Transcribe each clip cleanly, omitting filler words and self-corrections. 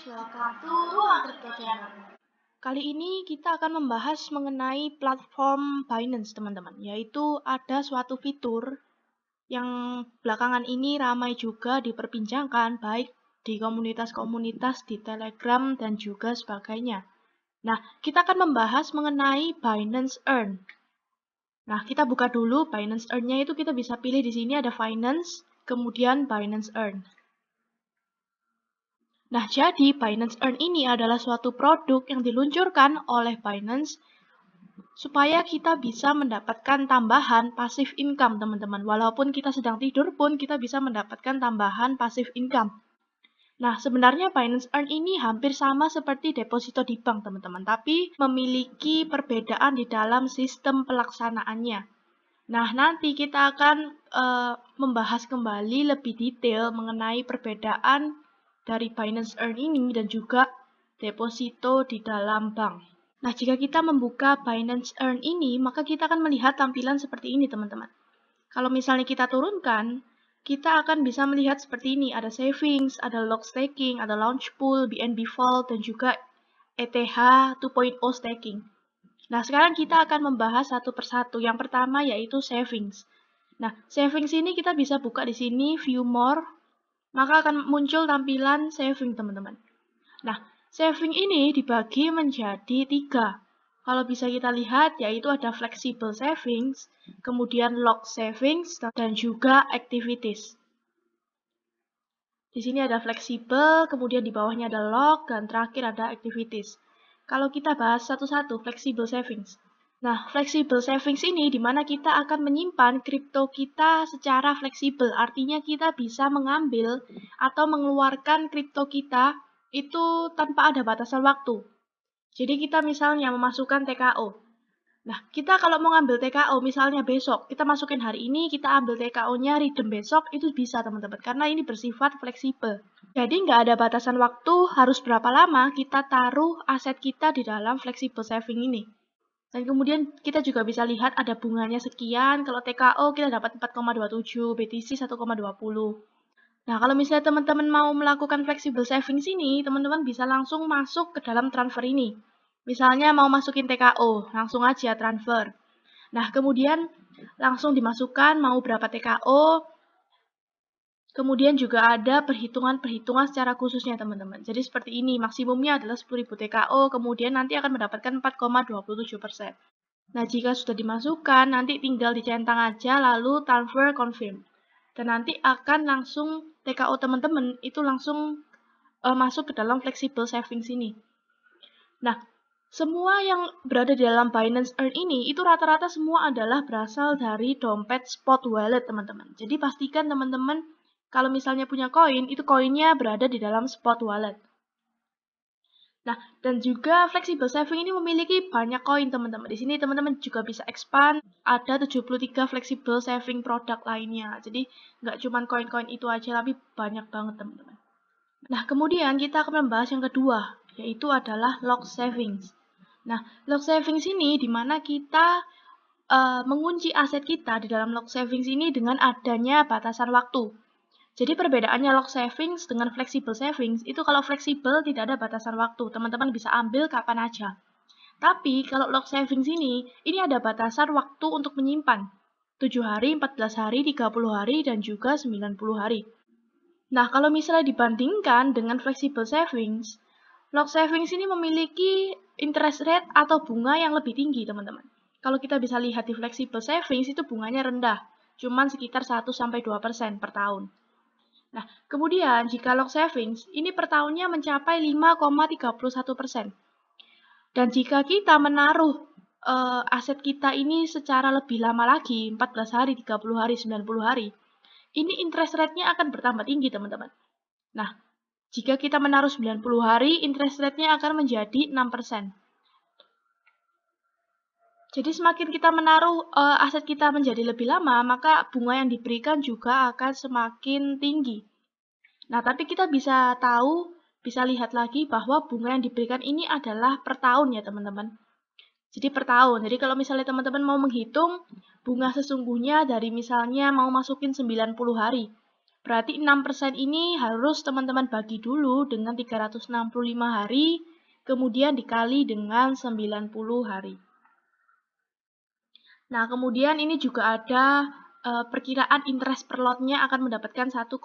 welcome to Ruang Crypto Channel. Kali ini kita akan membahas mengenai platform Binance, teman-teman. Yaitu ada suatu fitur yang belakangan ini ramai juga diperbincangkan, baik di komunitas-komunitas di Telegram dan juga sebagainya. Nah, kita akan membahas mengenai Binance Earn. Nah, kita buka dulu Binance Earn-nya, itu kita bisa pilih di sini ada Finance, kemudian Binance Earn. Nah, jadi Binance Earn ini adalah suatu produk yang diluncurkan oleh Binance supaya kita bisa mendapatkan tambahan passive income, teman-teman. Walaupun kita sedang tidur pun kita bisa mendapatkan tambahan passive income. Nah, sebenarnya Binance Earn ini hampir sama seperti deposito di bank, teman-teman. Tapi memiliki perbedaan di dalam sistem pelaksanaannya. Nah, nanti kita akan membahas kembali lebih detail mengenai perbedaan dari Binance Earn ini dan juga deposito di dalam bank. Nah, jika kita membuka Binance Earn ini, maka kita akan melihat tampilan seperti ini, teman-teman. Kalau misalnya kita turunkan, kita akan bisa melihat seperti ini. Ada savings, ada log staking, ada launch pool, BNB Vault, dan juga ETH 2.0 staking. Nah, sekarang kita akan membahas satu persatu. Yang pertama yaitu savings. Nah, savings ini kita bisa buka di sini, view more, maka akan muncul tampilan saving, teman-teman. Nah, saving ini dibagi menjadi 3. Kalau bisa kita lihat, yaitu ada flexible savings, kemudian lock savings, dan juga activities. Di sini ada flexible, kemudian di bawahnya ada lock, dan terakhir ada activities. Kalau kita bahas satu-satu, flexible savings. Nah, flexible savings ini di mana kita akan menyimpan kripto kita secara fleksibel. Artinya kita bisa mengambil atau mengeluarkan kripto kita itu tanpa ada batasan waktu. Jadi kita misalnya memasukkan TKO. Nah, kita kalau mau ngambil TKO misalnya besok, kita masukin hari ini, kita ambil TKO-nya redeem besok, itu bisa, teman-teman. Karena ini bersifat fleksibel. Jadi nggak ada batasan waktu harus berapa lama kita taruh aset kita di dalam flexible saving ini. Dan kemudian kita juga bisa lihat ada bunganya sekian, kalau TKO kita dapat 4,27, BTC 1,20. Nah, kalau misalnya teman-teman mau melakukan flexible savings ini, teman-teman bisa langsung masuk ke dalam transfer ini. Misalnya mau masukin TKO, langsung aja transfer. Nah, kemudian langsung dimasukkan mau berapa TKO, kemudian juga ada perhitungan-perhitungan secara khususnya, teman-teman. Jadi seperti ini, maksimumnya adalah 10.000 TKO, kemudian nanti akan mendapatkan 4,27%. Nah, jika sudah dimasukkan, nanti tinggal dicentang aja, lalu transfer confirm. Dan nanti akan langsung TKO teman-teman itu langsung masuk ke dalam flexible savings ini. Nah, semua yang berada di dalam Binance Earn ini, itu rata-rata semua adalah berasal dari dompet spot wallet, teman-teman. Jadi pastikan teman-teman, kalau misalnya punya koin, itu koinnya berada di dalam spot wallet. Nah, dan juga flexible saving ini memiliki banyak koin, teman-teman. Di sini teman-teman juga bisa expand, ada 73 flexible saving produk lainnya. Jadi, nggak cuma koin-koin itu aja, tapi banyak banget, teman-teman. Nah, kemudian kita akan membahas yang kedua, yaitu adalah lock savings. Nah, lock savings ini di mana kita mengunci aset kita di dalam lock savings ini dengan adanya batasan waktu. Jadi perbedaannya lock savings dengan flexible savings, itu kalau fleksibel tidak ada batasan waktu, teman-teman bisa ambil kapan aja. Tapi kalau lock savings ini ada batasan waktu untuk menyimpan. 7 hari, 14 hari, 30 hari, dan juga 90 hari. Nah, kalau misalnya dibandingkan dengan flexible savings, lock savings ini memiliki interest rate atau bunga yang lebih tinggi, teman-teman. Kalau kita bisa lihat di flexible savings, itu bunganya rendah, cuman sekitar 1-2% per tahun. Nah, kemudian jika lock savings, ini per tahunnya mencapai 5,31%. Dan jika kita menaruh aset kita ini secara lebih lama lagi, 14 hari, 30 hari, 90 hari, ini interest rate-nya akan bertambah tinggi, teman-teman. Nah, jika kita menaruh 90 hari, interest rate-nya akan menjadi 6%. Jadi semakin kita menaruh aset kita menjadi lebih lama, maka bunga yang diberikan juga akan semakin tinggi. Nah, tapi kita bisa tahu, bisa lihat lagi bahwa bunga yang diberikan ini adalah per tahun ya, teman-teman. Jadi per tahun. Jadi kalau misalnya teman-teman mau menghitung bunga sesungguhnya dari misalnya mau masukin 90 hari. Berarti 6% ini harus teman-teman bagi dulu dengan 365 hari, kemudian dikali dengan 90 hari. Nah, kemudian ini juga ada perkiraan interest per lotnya akan mendapatkan 1,4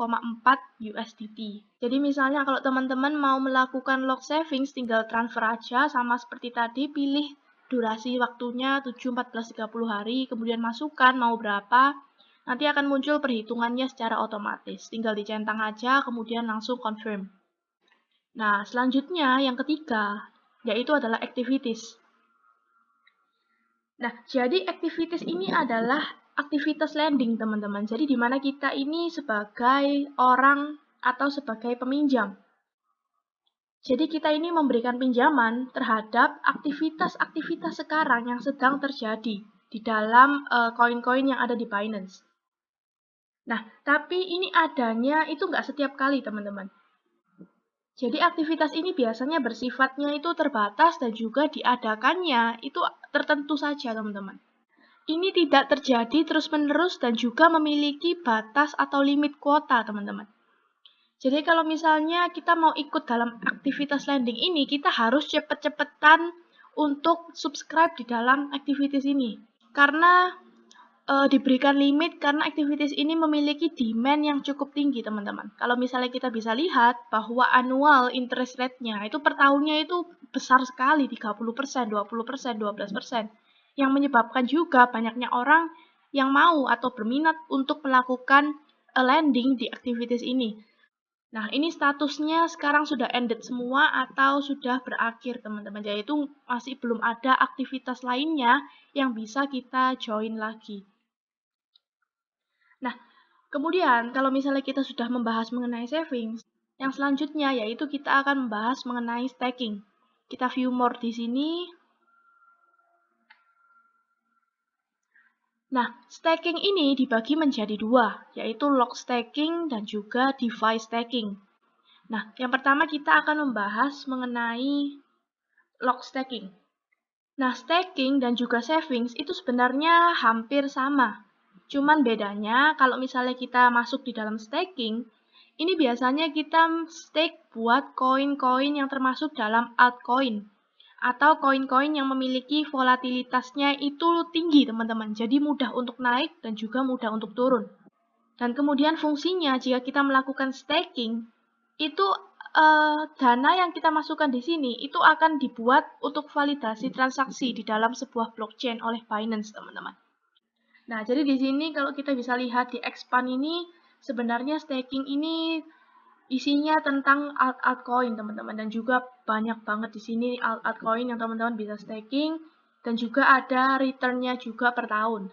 USDT. Jadi misalnya kalau teman-teman mau melakukan log savings, tinggal transfer aja sama seperti tadi, pilih durasi waktunya 7, 14, 30 hari, kemudian masukkan mau berapa, nanti akan muncul perhitungannya secara otomatis. Tinggal dicentang aja, kemudian langsung confirm. Nah, selanjutnya yang ketiga, yaitu adalah activities. Nah, jadi activities ini adalah aktivitas lending, teman-teman. Jadi, di mana kita ini sebagai orang atau sebagai peminjam. Jadi, kita ini memberikan pinjaman terhadap aktivitas-aktivitas sekarang yang sedang terjadi di dalam koin-koin yang ada di Binance. Nah, tapi ini adanya itu nggak setiap kali, teman-teman. Jadi aktivitas ini biasanya bersifatnya itu terbatas dan juga diadakannya itu tertentu saja, teman-teman. Ini tidak terjadi terus-menerus dan juga memiliki batas atau limit kuota, teman-teman. Jadi kalau misalnya kita mau ikut dalam aktivitas lending ini, kita harus cepet-cepetan untuk subscribe di dalam aktivitas ini. Karena diberikan limit karena aktivitas ini memiliki demand yang cukup tinggi, teman-teman. Kalau misalnya kita bisa lihat bahwa annual interest rate-nya itu per tahunnya itu besar sekali, 30%, 20%, 12%. Yang menyebabkan juga banyaknya orang yang mau atau berminat untuk melakukan lending di aktivitas ini. Nah, ini statusnya sekarang sudah ended semua atau sudah berakhir, teman-teman. Yaitu masih belum ada aktivitas lainnya yang bisa kita join lagi. Nah, kemudian kalau misalnya kita sudah membahas mengenai savings, yang selanjutnya yaitu kita akan membahas mengenai staking. Kita view more di sini. Nah, staking ini dibagi menjadi dua, yaitu lock staking dan juga DeFi staking. Nah, yang pertama kita akan membahas mengenai lock staking. Nah, staking dan juga savings itu sebenarnya hampir sama. Cuman bedanya kalau misalnya kita masuk di dalam staking, ini biasanya kita stake buat koin-koin yang termasuk dalam altcoin atau koin-koin yang memiliki volatilitasnya itu tinggi, teman-teman. Jadi mudah untuk naik dan juga mudah untuk turun. Dan kemudian fungsinya jika kita melakukan staking, itu dana yang kita masukkan di sini itu akan dibuat untuk validasi transaksi di dalam sebuah blockchain oleh Binance, teman-teman. Nah, jadi di sini kalau kita bisa lihat di Expand ini, sebenarnya staking ini isinya tentang altcoin, teman-teman. Dan juga banyak banget di sini altcoin yang teman-teman bisa staking. Dan juga ada return-nya juga per tahun.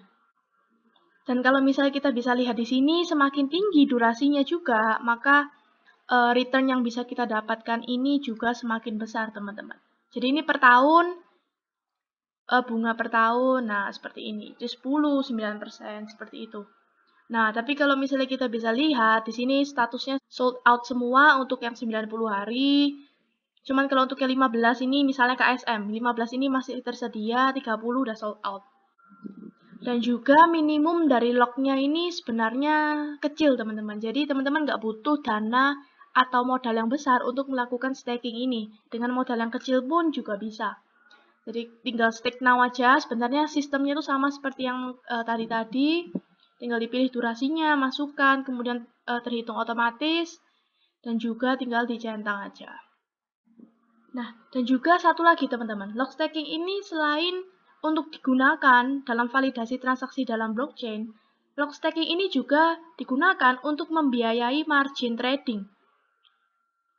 Dan kalau misalnya kita bisa lihat di sini, semakin tinggi durasinya juga, maka return yang bisa kita dapatkan ini juga semakin besar, teman-teman. Jadi ini per tahun, bunga per tahun, nah seperti ini. Itu 10, 9%, seperti itu. Nah, tapi kalau misalnya kita bisa lihat, di sini statusnya sold out semua untuk yang 90 hari. Cuman kalau untuk yang 15 ini, misalnya KSM, 15 ini masih tersedia, 30 udah sold out. Dan juga minimum dari lock-nya ini sebenarnya kecil, teman-teman. Jadi teman-teman nggak butuh dana atau modal yang besar untuk melakukan staking ini. Dengan modal yang kecil pun juga bisa. Jadi tinggal stake now aja. Sebenarnya sistemnya itu sama seperti yang tadi-tadi. Tinggal dipilih durasinya, masukkan, kemudian terhitung otomatis. Dan juga tinggal dicentang aja. Nah, dan juga satu lagi teman-teman. Lock staking ini selain untuk digunakan dalam validasi transaksi dalam blockchain, lock staking ini juga digunakan untuk membiayai margin trading.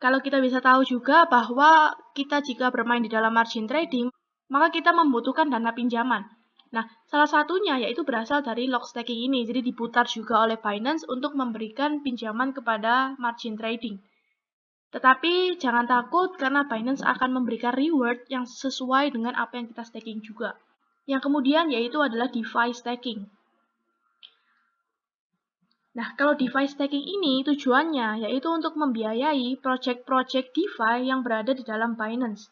Kalau kita bisa tahu juga bahwa kita jika bermain di dalam margin trading, maka kita membutuhkan dana pinjaman. Nah, salah satunya yaitu berasal dari lock staking ini. Jadi diputar juga oleh Binance untuk memberikan pinjaman kepada margin trading. Tetapi jangan takut karena Binance akan memberikan reward yang sesuai dengan apa yang kita staking juga. Yang kemudian yaitu adalah DeFi staking. Nah, kalau DeFi staking ini tujuannya yaitu untuk membiayai project-project DeFi yang berada di dalam Binance.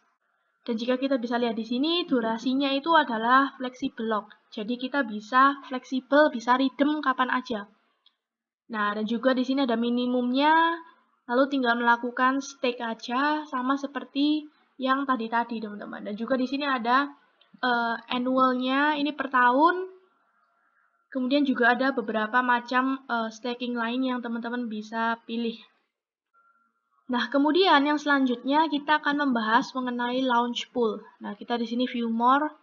Dan jika kita bisa lihat di sini, durasinya itu adalah flexible lock. Jadi kita bisa fleksibel, bisa redeem kapan aja. Nah, dan juga di sini ada minimumnya, lalu tinggal melakukan stake aja, sama seperti yang tadi-tadi, teman-teman. Dan juga di sini ada annualnya, ini per tahun. Kemudian juga ada beberapa macam staking lain yang teman-teman bisa pilih. Nah, kemudian yang selanjutnya kita akan membahas mengenai launch pool. Nah, kita di sini view more.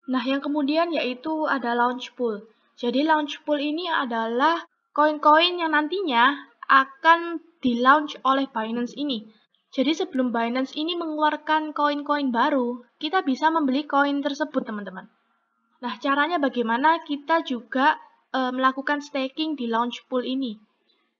Nah, yang kemudian yaitu ada launch pool. Jadi launch pool ini adalah koin-koin yang nantinya akan di-launch oleh Binance ini. Jadi sebelum Binance ini mengeluarkan koin-koin baru, kita bisa membeli koin tersebut, teman-teman. Nah, caranya bagaimana? Kita juga melakukan staking di launch pool ini.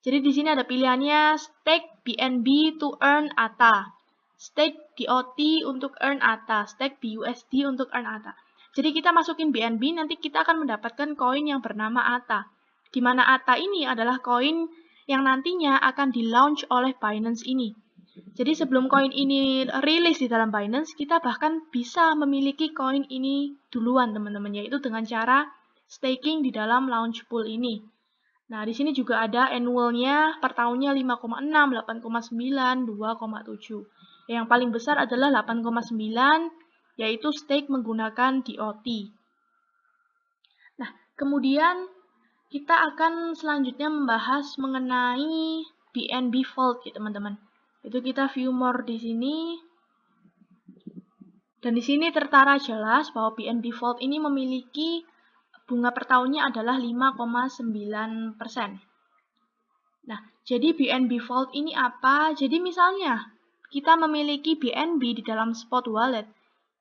Jadi di sini ada pilihannya stake BNB to earn ATA, stake DOT untuk earn ATA, stake BUSD untuk earn ATA. Jadi kita masukin BNB, nanti kita akan mendapatkan koin yang bernama ATA. Di mana ATA ini adalah koin yang nantinya akan di-launch oleh Binance ini. Jadi sebelum koin ini rilis di dalam Binance, kita bahkan bisa memiliki koin ini duluan, teman-teman, yaitu dengan cara staking di dalam launch pool ini. Nah, di sini juga ada annualnya per tahunnya 5,6, 8,9, 2,7. Yang paling besar adalah 8,9, yaitu stake menggunakan DOT. Nah, kemudian kita akan selanjutnya membahas mengenai BNB Vault ya, teman-teman. Itu kita view more di sini. Dan di sini tertara jelas bahwa BNB Vault ini memiliki bunga per tahunnya adalah 5,9%. Nah, jadi BNB Vault ini apa? Jadi misalnya, kita memiliki BNB di dalam spot wallet.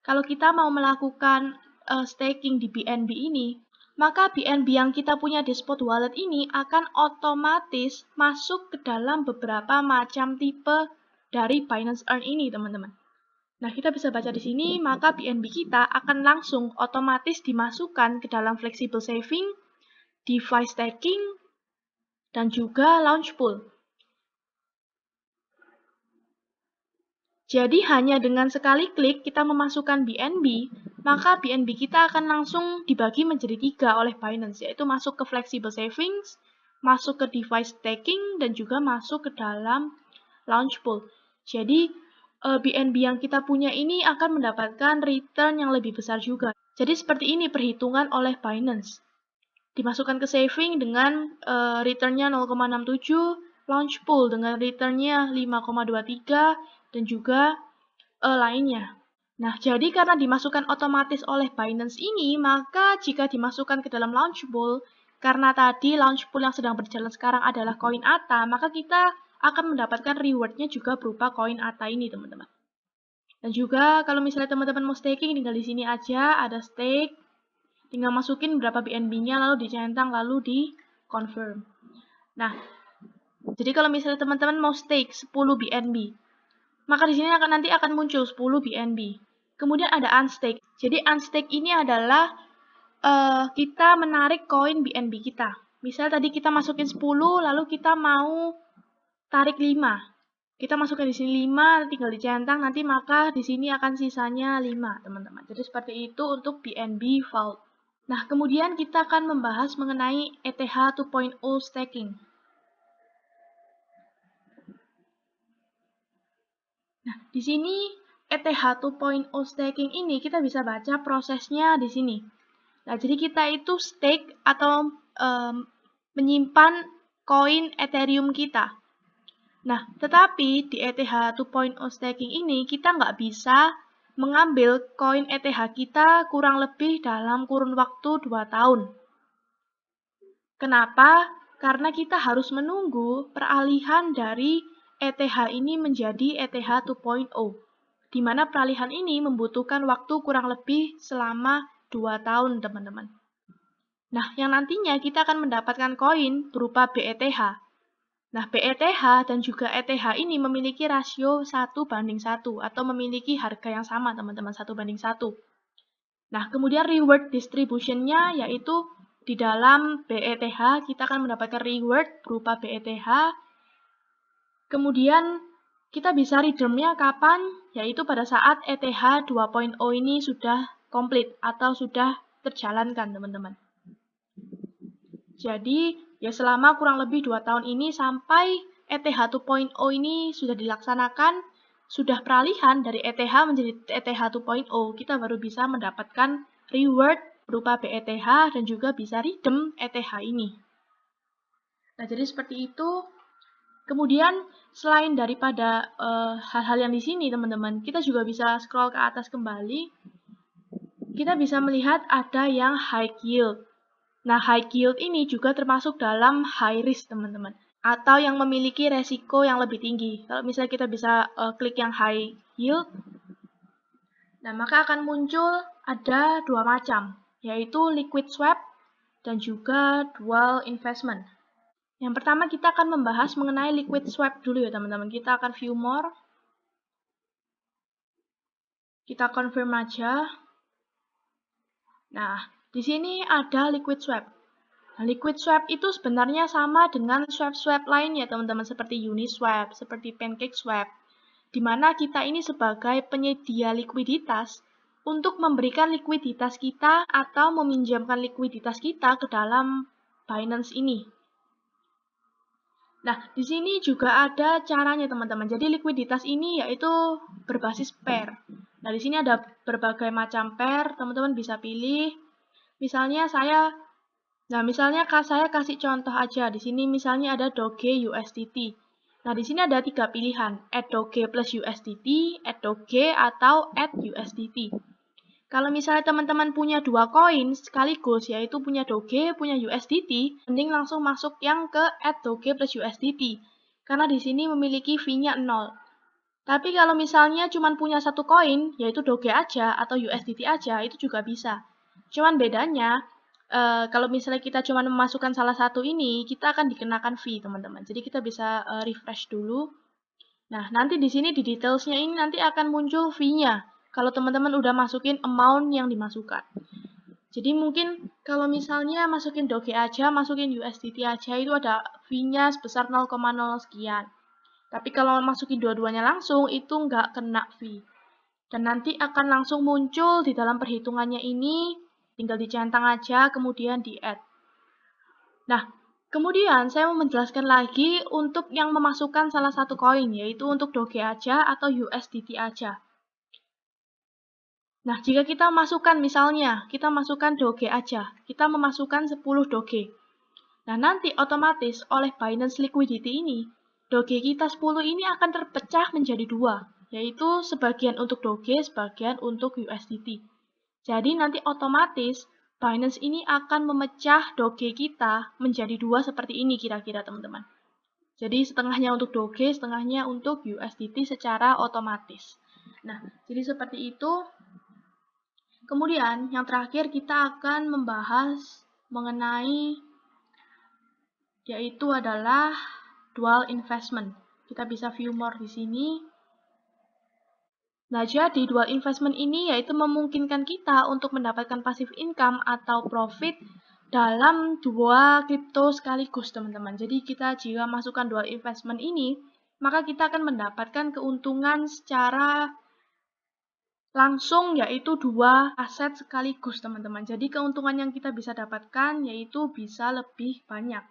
Kalau kita mau melakukan staking di BNB ini, maka BNB yang kita punya di spot wallet ini akan otomatis masuk ke dalam beberapa macam tipe dari Binance Earn ini, teman-teman. Nah, kita bisa baca di sini, maka BNB kita akan langsung otomatis dimasukkan ke dalam flexible saving, DeFi staking, dan juga launch pool. Jadi hanya dengan sekali klik kita memasukkan BNB, maka BNB kita akan langsung dibagi menjadi 3 oleh Binance, yaitu masuk ke flexible savings, masuk ke DeFi staking, dan juga masuk ke dalam launch pool. Jadi BNB yang kita punya ini akan mendapatkan return yang lebih besar juga. Jadi seperti ini perhitungan oleh Binance. Dimasukkan ke saving dengan returnnya 0,67, launch pool dengan returnnya 5,23, dan juga lainnya. Nah, jadi karena dimasukkan otomatis oleh Binance ini, maka jika dimasukkan ke dalam launch pool, karena tadi launch pool yang sedang berjalan sekarang adalah koin ATA, maka kita akan mendapatkan rewardnya juga berupa koin ATA ini, teman-teman. Dan juga kalau misalnya teman-teman mau staking, tinggal di sini aja ada stake, tinggal masukin berapa BNB-nya, lalu dicentang, lalu di confirm. Nah, jadi kalau misalnya teman-teman mau stake 10 BNB, maka di sini nanti akan muncul 10 BNB. Kemudian ada unstake. Jadi unstake ini adalah kita menarik koin BNB kita. Misal tadi kita masukin 10, lalu kita mau tarik 5. Kita masukkan di sini 5, tinggal dicentang, nanti maka di sini akan sisanya 5, teman-teman. Jadi seperti itu untuk BNB Vault. Nah, kemudian kita akan membahas mengenai ETH 2.0 staking. Nah, di sini ETH 2.0 staking ini kita bisa baca prosesnya di sini. Nah, jadi kita itu stake atau menyimpan koin Ethereum kita. Nah, tetapi di ETH 2.0 staking ini kita nggak bisa mengambil koin ETH kita kurang lebih dalam kurun waktu 2 tahun. Kenapa? Karena kita harus menunggu peralihan dari ETH ini menjadi ETH 2.0, di mana peralihan ini membutuhkan waktu kurang lebih selama 2 tahun, teman-teman. Nah, yang nantinya kita akan mendapatkan koin berupa BETH. Nah, BETH dan juga ETH ini memiliki rasio 1:1 atau memiliki harga yang sama, teman-teman, 1:1. Nah, kemudian reward distribution-nya yaitu di dalam BETH kita akan mendapatkan reward berupa BETH. Kemudian kita bisa redeem-nya kapan? Yaitu pada saat ETH 2.0 ini sudah komplit atau sudah terjalankan, teman-teman. Jadi, ya selama kurang lebih 2 tahun ini sampai ETH 2.0 ini sudah dilaksanakan, sudah peralihan dari ETH menjadi ETH 2.0, kita baru bisa mendapatkan reward berupa BETH dan juga bisa redeem ETH ini. Nah, jadi seperti itu. Kemudian, selain daripada hal-hal yang di sini, teman-teman, kita juga bisa scroll ke atas kembali. Kita bisa melihat ada yang high yield. Nah, high yield ini juga termasuk dalam high risk, teman-teman. Atau yang memiliki resiko yang lebih tinggi. Kalau misalnya kita bisa klik yang high yield, nah maka akan muncul ada dua macam, yaitu liquid swap dan juga dual investment. Yang pertama kita akan membahas mengenai liquid swap dulu ya teman-teman. Kita akan view more. Kita confirm aja. Nah, di sini ada liquid swap. Nah, liquid swap itu sebenarnya sama dengan swap-swap lainnya teman-teman, seperti Uniswap, seperti PancakeSwap, di mana kita ini sebagai penyedia likuiditas untuk memberikan likuiditas kita atau meminjamkan likuiditas kita ke dalam Binance ini. Nah, di sini juga ada caranya teman-teman. Jadi likuiditas ini yaitu berbasis pair. Nah, di sini ada berbagai macam pair, teman-teman bisa pilih. Misalnya saya kasih contoh aja. Di sini misalnya ada Doge USDT. Nah, di sini ada 3 pilihan, add Doge plus USDT, add Doge, atau add USDT. Kalau misalnya teman-teman punya 2 koin sekaligus, yaitu punya Doge, punya USDT, mending langsung masuk yang ke add Doge plus USDT. Karena di sini memiliki fee-nya 0. Tapi kalau misalnya cuma punya satu koin, yaitu Doge aja atau USDT aja, itu juga bisa. Cuman bedanya, kalau misalnya kita cuma memasukkan salah satu ini, kita akan dikenakan fee, teman-teman. Jadi kita bisa refresh dulu. Nah, nanti di sini di detailsnya ini nanti akan muncul fee-nya. Kalau teman-teman udah masukin amount yang dimasukkan. Jadi mungkin kalau misalnya masukin Doge aja, masukin USDT aja, itu ada fee-nya sebesar 0,0 sekian. Tapi kalau masukin dua-duanya langsung, itu nggak kena fee. Dan nanti akan langsung muncul di dalam perhitungannya ini, tinggal dicentang aja, kemudian di-add. Nah, kemudian saya mau menjelaskan lagi untuk yang memasukkan salah satu koin, yaitu untuk Doge aja atau USDT aja. Nah, jika kita masukkan misalnya, kita masukkan Doge aja, kita memasukkan 10 Doge. Nah, nanti otomatis oleh Binance Liquidity ini, Doge kita 10 ini akan terpecah menjadi dua, yaitu sebagian untuk Doge, sebagian untuk USDT. Jadi nanti otomatis Binance ini akan memecah Doge kita menjadi dua seperti ini kira-kira teman-teman. Jadi setengahnya untuk Doge, setengahnya untuk USDT secara otomatis. Nah, jadi seperti itu. Kemudian yang terakhir kita akan membahas mengenai yaitu adalah dual investment. Kita bisa view more di sini. Nah, jadi dual investment ini yaitu memungkinkan kita untuk mendapatkan passive income atau profit dalam dua kripto sekaligus, teman-teman. Jadi kita jika masukkan dual investment ini, maka kita akan mendapatkan keuntungan secara langsung yaitu dua aset sekaligus, teman-teman. Jadi keuntungan yang kita bisa dapatkan yaitu bisa lebih banyak.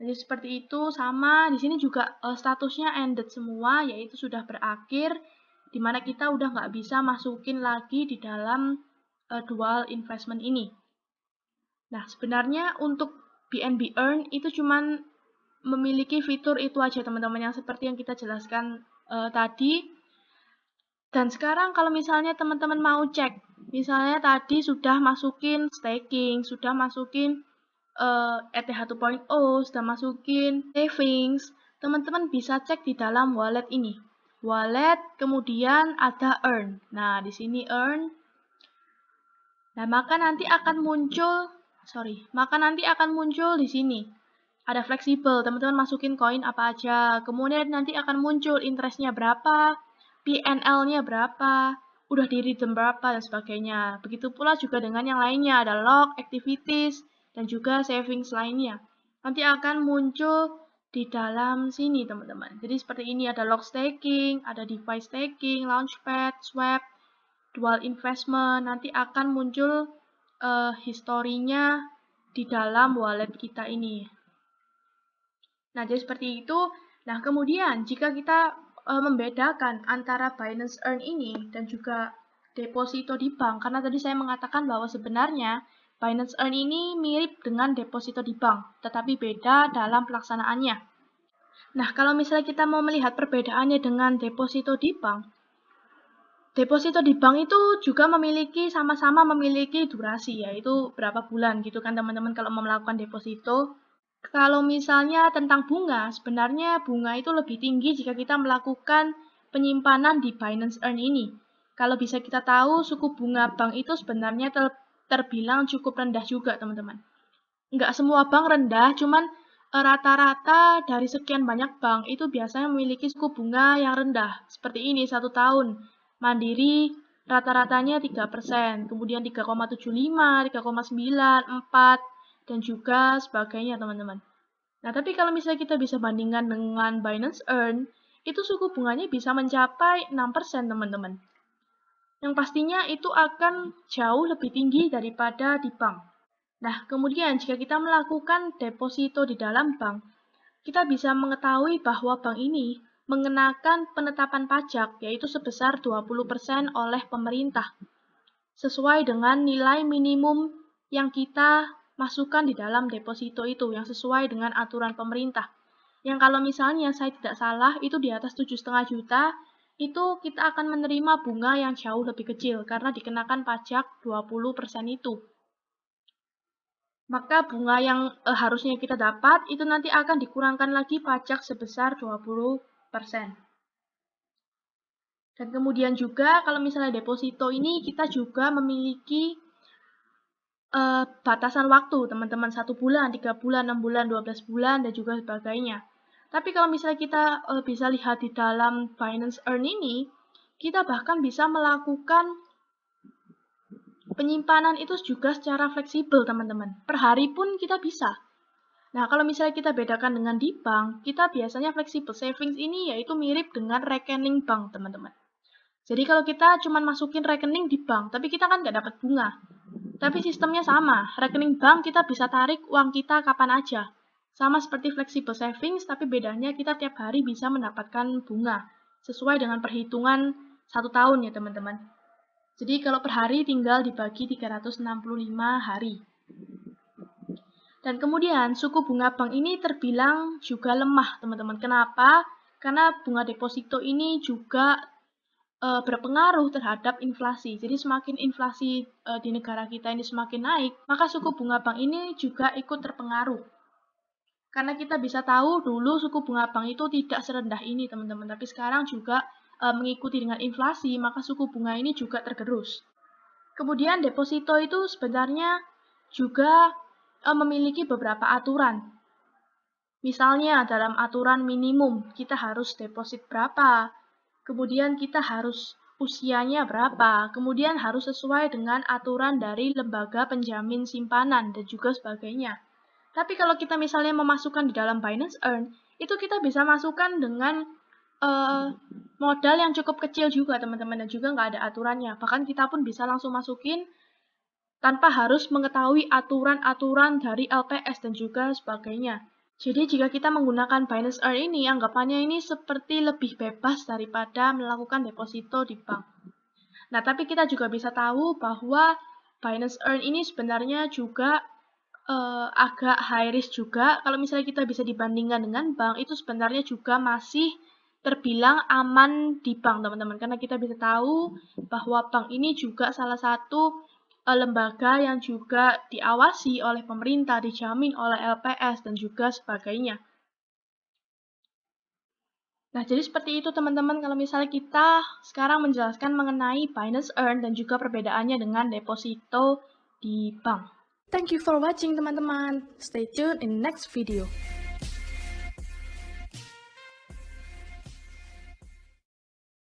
Jadi seperti itu. Sama di sini juga statusnya ended semua, yaitu sudah berakhir, di mana kita udah nggak bisa masukin lagi di dalam dual investment ini. Nah, sebenarnya untuk BNB Earn itu cuman memiliki fitur itu aja teman-teman, yang seperti yang kita jelaskan tadi. Dan sekarang kalau misalnya teman-teman mau cek, misalnya tadi sudah masukin staking, sudah masukin ETH 2.0, sudah masukin savings, teman-teman bisa cek di dalam wallet ini. Wallet, kemudian ada earn. Nah, di sini earn. Nah, maka nanti akan muncul di sini. Ada fleksibel, teman-teman masukin koin apa aja. Kemudian nanti akan muncul interestnya berapa, PNL-nya berapa, udah di redeem berapa, dan sebagainya. Begitu pula juga dengan yang lainnya, ada log, activities, dan juga savings lainnya. Nanti akan muncul di dalam sini, teman-teman. Jadi seperti ini, ada log staking, ada DeFi staking, launchpad, swap, dual investment. Nanti akan muncul historinya di dalam wallet kita ini. Nah, jadi seperti itu. Nah, kemudian jika kita membedakan antara Binance Earn ini dan juga deposito di bank, karena tadi saya mengatakan bahwa sebenarnya Binance Earn ini mirip dengan deposito di bank, tetapi beda dalam pelaksanaannya. Nah, kalau misalnya kita mau melihat perbedaannya dengan deposito di bank, deposito di bank itu juga sama-sama memiliki durasi, yaitu berapa bulan gitu kan teman-teman kalau mau melakukan deposito. Kalau misalnya tentang bunga, sebenarnya bunga itu lebih tinggi jika kita melakukan penyimpanan di Binance Earn ini. Kalau bisa kita tahu, suku bunga bank itu sebenarnya terbilang cukup rendah juga, teman-teman. Nggak semua bank rendah, cuman rata-rata dari sekian banyak bank itu biasanya memiliki suku bunga yang rendah. Seperti ini, 1 tahun. Mandiri rata-ratanya 3%, kemudian 3,75, 3,9, 4, dan juga sebagainya, teman-teman. Nah, tapi kalau misalnya kita bisa bandingkan dengan Binance Earn, itu suku bunganya bisa mencapai 6%, teman-teman. Yang pastinya itu akan jauh lebih tinggi daripada di bank. Nah, kemudian jika kita melakukan deposito di dalam bank, kita bisa mengetahui bahwa bank ini mengenakan penetapan pajak, yaitu sebesar 20% oleh pemerintah, sesuai dengan nilai minimum yang kita masukkan di dalam deposito itu, yang sesuai dengan aturan pemerintah. Yang kalau misalnya saya tidak salah, itu di atas 7,5 juta, itu kita akan menerima bunga yang jauh lebih kecil, karena dikenakan pajak 20% itu. Maka bunga yang harusnya kita dapat, itu nanti akan dikurangkan lagi pajak sebesar 20%. Dan kemudian juga, kalau misalnya deposito ini, kita juga memiliki batasan waktu, teman-teman, 1 bulan, 3 bulan, 6 bulan, 12 bulan, dan juga sebagainya. Tapi kalau misalnya kita bisa lihat di dalam Binance Earn ini, kita bahkan bisa melakukan penyimpanan itu juga secara fleksibel, teman-teman. Per hari pun kita bisa. Nah, kalau misalnya kita bedakan dengan di bank, kita biasanya fleksibel savings ini yaitu mirip dengan rekening bank, teman-teman. Jadi kalau kita cuma masukin rekening di bank, tapi kita kan nggak dapat bunga. Tapi sistemnya sama, rekening bank kita bisa tarik uang kita kapan aja. Sama seperti flexible savings, tapi bedanya kita tiap hari bisa mendapatkan bunga. Sesuai dengan perhitungan 1 tahun ya teman-teman. Jadi kalau per hari tinggal dibagi 365 hari. Dan kemudian suku bunga bank ini terbilang juga lemah teman-teman. Kenapa? Karena bunga deposito ini juga berpengaruh terhadap inflasi. Jadi semakin inflasi di negara kita ini semakin naik, maka suku bunga bank ini juga ikut terpengaruh. Karena kita bisa tahu dulu suku bunga bank itu tidak serendah ini teman-teman, tapi sekarang juga mengikuti dengan inflasi, maka suku bunga ini juga tergerus. Kemudian deposito itu sebenarnya juga memiliki beberapa aturan. Misalnya dalam aturan minimum kita harus deposit berapa, kemudian kita harus usianya berapa, kemudian harus sesuai dengan aturan dari lembaga penjamin simpanan dan juga sebagainya. Tapi kalau kita misalnya memasukkan di dalam Binance Earn, itu kita bisa masukkan dengan modal yang cukup kecil juga teman-teman, dan juga nggak ada aturannya. Bahkan kita pun bisa langsung masukin tanpa harus mengetahui aturan-aturan dari LPS dan juga sebagainya. Jadi jika kita menggunakan Binance Earn ini, anggapannya ini seperti lebih bebas daripada melakukan deposito di bank. Nah, tapi kita juga bisa tahu bahwa Binance Earn ini sebenarnya juga agak high risk juga. Kalau misalnya kita bisa dibandingkan dengan bank, itu sebenarnya juga masih terbilang aman di bank, teman-teman. Karena kita bisa tahu bahwa bank ini juga salah satu lembaga yang juga diawasi oleh pemerintah, dijamin oleh LPS, dan juga sebagainya. Nah, jadi seperti itu teman-teman kalau misalnya kita sekarang menjelaskan mengenai Binance Earn dan juga perbedaannya dengan deposito di bank. Thank you for watching teman-teman. Stay tuned in next video.